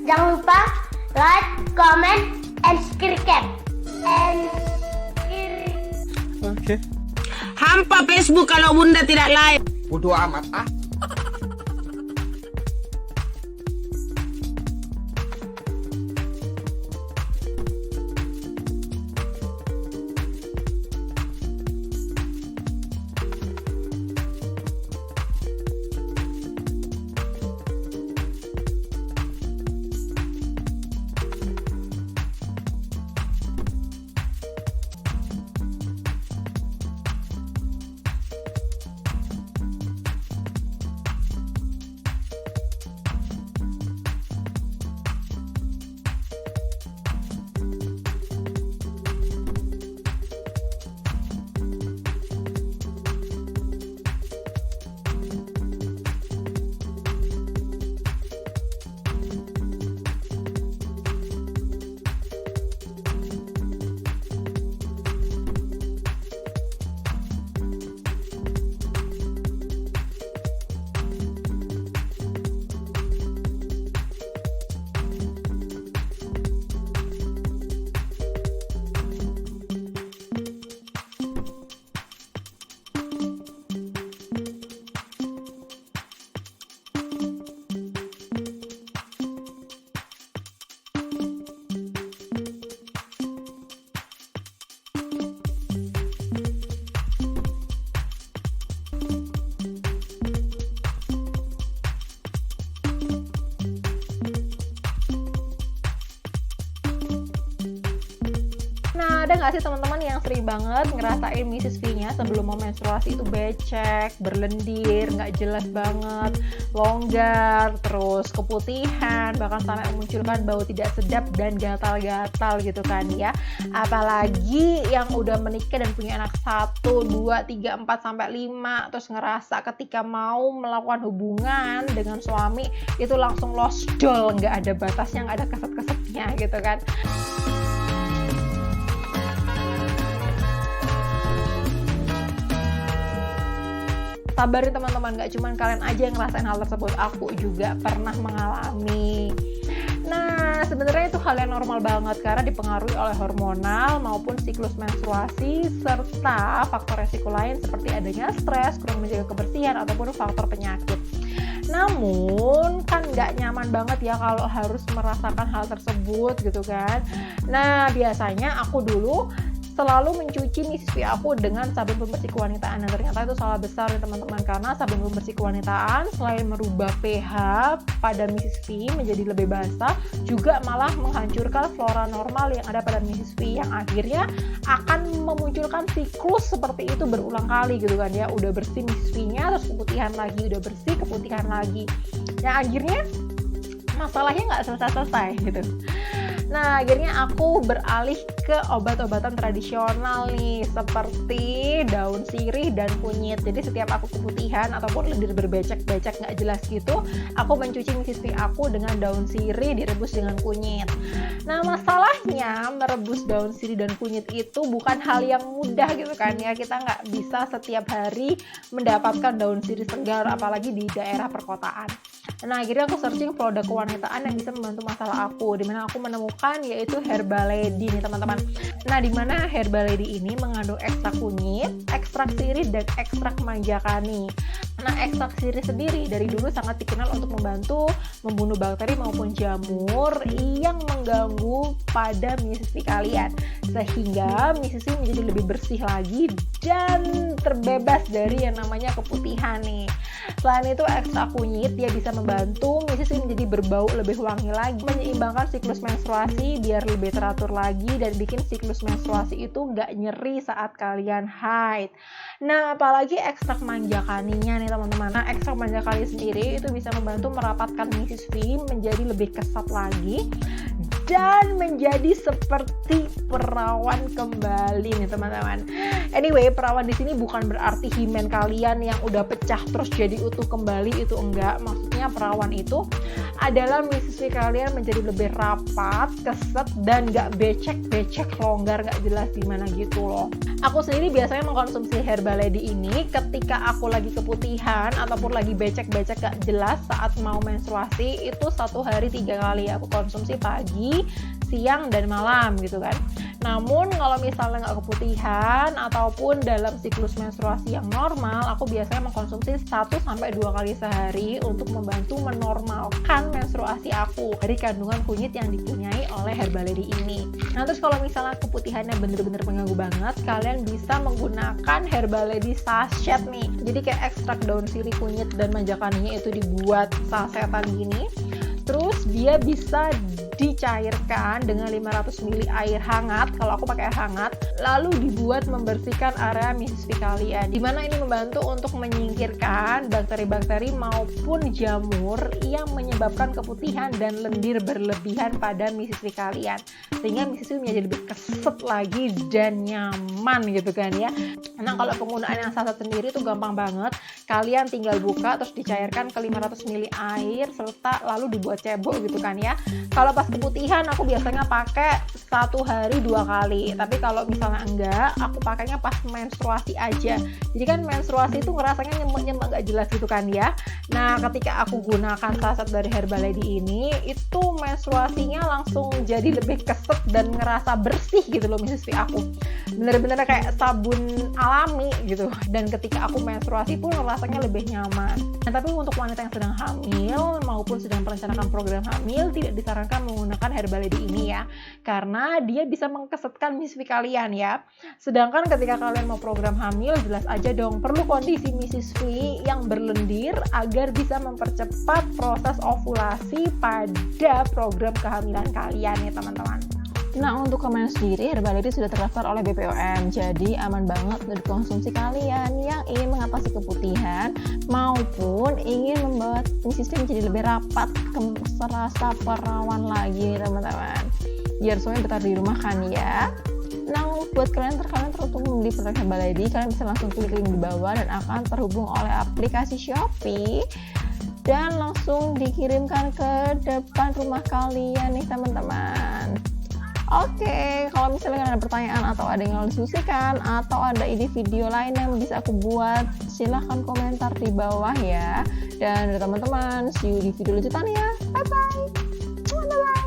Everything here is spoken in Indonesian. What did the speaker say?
Jangan lupa like, comment, and subscribe. Oke. Hampa Facebook kalau bunda tidak like. Bodoh amat ah. Nah, ada nggak sih teman-teman yang sering banget ngerasain Mrs. V-nya sebelum mau menstruasi itu becek, berlendir, nggak jelas banget, longgar, terus keputihan, bahkan sampai memunculkan bau tidak sedap dan gatal-gatal gitu kan ya. Apalagi yang udah menikah dan punya anak 1, 2, 3, 4, sampai 5, terus ngerasa ketika mau melakukan hubungan dengan suami itu langsung losjol, nggak ada batasnya, nggak ada keset-kesetnya gitu kan. Sabar teman-teman, gak cuman kalian aja yang ngerasain hal tersebut, aku juga pernah mengalami. Nah, sebenarnya itu hal yang normal banget karena dipengaruhi oleh hormonal maupun siklus menstruasi serta faktor resiko lain seperti adanya stres, kurang menjaga kebersihan ataupun faktor penyakit. Namun kan nggak nyaman banget ya kalau harus merasakan hal tersebut gitu kan. Nah, biasanya aku dulu selalu mencuci Mrs. V aku dengan sabun pembersih kewanitaan, dan ternyata itu salah besar ya teman-teman, karena sabun pembersih kewanitaan selain merubah pH pada Mrs. V menjadi lebih basah, juga malah menghancurkan flora normal yang ada pada Mrs. V yang akhirnya akan memunculkan siklus seperti itu berulang kali gitu kan ya. Udah bersih Mrs. V-nya, terus keputihan lagi, udah bersih, keputihan lagi. Nah, akhirnya masalahnya nggak selesai-selesai gitu. Nah, akhirnya aku beralih ke obat-obatan tradisional nih, seperti daun sirih dan kunyit. Jadi setiap aku keputihan ataupun lendir berbecek-becek nggak jelas gitu, aku mencuci Mrs. V aku dengan daun sirih direbus dengan kunyit. Nah, masalahnya merebus daun sirih dan kunyit itu bukan hal yang mudah gitu kan ya. Kita nggak bisa setiap hari mendapatkan daun sirih segar, apalagi di daerah perkotaan. Nah, akhirnya aku searching produk kewanitaan yang bisa membantu masalah aku, dimana aku menemukan yaitu Herbalady nih teman-teman. Nah, dimana Herbalady ini mengandung ekstrak kunyit, ekstrak sirih, dan ekstrak manjakani. Nah, ekstrak sirih sendiri dari dulu sangat dikenal untuk membantu membunuh bakteri maupun jamur yang mengganggu pada Mrs. V kalian, sehingga Mrs. V menjadi lebih bersih lagi dan terbebas dari yang namanya keputihan nih. Selain itu, ekstrak kunyit dia bisa membantu Mrs. V menjadi berbau lebih wangi lagi, menyeimbangkan siklus menstruasi biar lebih teratur lagi, dan bikin siklus menstruasi itu nggak nyeri saat kalian haid. Nah, apalagi ekstrak manjakaninya nih teman-teman. Nah, ekstrak manjakani sendiri itu bisa membantu merapatkan Mrs. V menjadi lebih kesat lagi dan menjadi seperti perawan kembali nih teman-teman. Anyway, perawan di sini bukan berarti himen kalian yang udah pecah terus jadi utuh kembali, itu enggak. Maksudnya perawan itu adalah misi kalian menjadi lebih rapat, keset, dan gak becek-becek, longgar, gak jelas gimana gitu loh. Aku sendiri biasanya mengkonsumsi Herbalady ini ketika aku lagi keputihan ataupun lagi becek-becek gak jelas saat mau menstruasi. Itu 1 hari 3 kali aku konsumsi, pagi, siang, dan malam gitu kan. Namun kalau misalnya nggak keputihan ataupun dalam siklus menstruasi yang normal, aku biasanya mengkonsumsi 1-2 kali sehari untuk membantu menormalkan menstruasi aku dari kandungan kunyit yang dipunyai oleh Herbalady ini. Nah terus kalau misalnya keputihannya bener-bener mengganggu banget, kalian bisa menggunakan Herbalady sachet nih. Jadi kayak ekstrak daun sirih, kunyit, dan manjakaninya itu dibuat sasetan gini. Terus dia bisa dicairkan dengan 500 ml air hangat, kalau aku pakai air hangat, lalu dibuat membersihkan area misisvi kalian, dimana ini membantu untuk menyingkirkan bakteri-bakteri maupun jamur yang menyebabkan keputihan dan lendir berlebihan pada misisvi kalian, sehingga misisvi menjadi lebih keset lagi dan nyaman gitu kan ya. Nah kalau penggunaan yang saset sendiri itu gampang banget, kalian tinggal buka terus dicairkan ke 500 ml air serta lalu dibuat cebok gitu kan ya. Kalau pas keputihan aku biasanya pakai 1 hari 2 kali, tapi kalau misalnya enggak, aku pakainya pas menstruasi aja. Jadi kan menstruasi itu ngerasanya nyemuk-nyemuk gak jelas gitu kan ya. Nah ketika aku gunakan saset dari Herbalady ini, itu menstruasinya langsung jadi lebih keset dan ngerasa bersih gitu loh misisvi aku. Bener-bener kayak sabun alami gitu. Dan ketika aku menstruasi pun rasanya lebih nyaman. Nah tapi untuk wanita yang sedang hamil maupun sedang merencanakan program hamil, tidak disarankan menggunakan Herbalady ini ya, karena dia bisa mengkesetkan misisvi kalian ya. Sedangkan ketika kalian mau program hamil, jelas aja dong perlu kondisi misisvi yang berlendir agar bisa mempercepat proses ovulasi pada program kehamilan kalian ya teman-teman. Nah untuk kemen sendiri, Herbalady sudah terdaftar oleh BPOM, jadi aman banget untuk dikonsumsi kalian yang ingin mengatasi keputihan maupun ingin membuat misisvi menjadi lebih rapat, serasa perawan lagi teman-teman, biar semuanya betah di rumah kan ya. Nah buat kalian teruntuk membeli produk Herbalady, kalian bisa langsung klik link di bawah dan akan terhubung oleh aplikasi Shopee dan langsung dikirimkan ke depan rumah kalian nih teman-teman. Oke, kalau misalnya kalian ada pertanyaan atau ada yang mau diskusikan atau ada ide video lain yang bisa aku buat, silahkan komentar di bawah ya. Dan teman-teman, see you di video lanjutannya. Bye bye.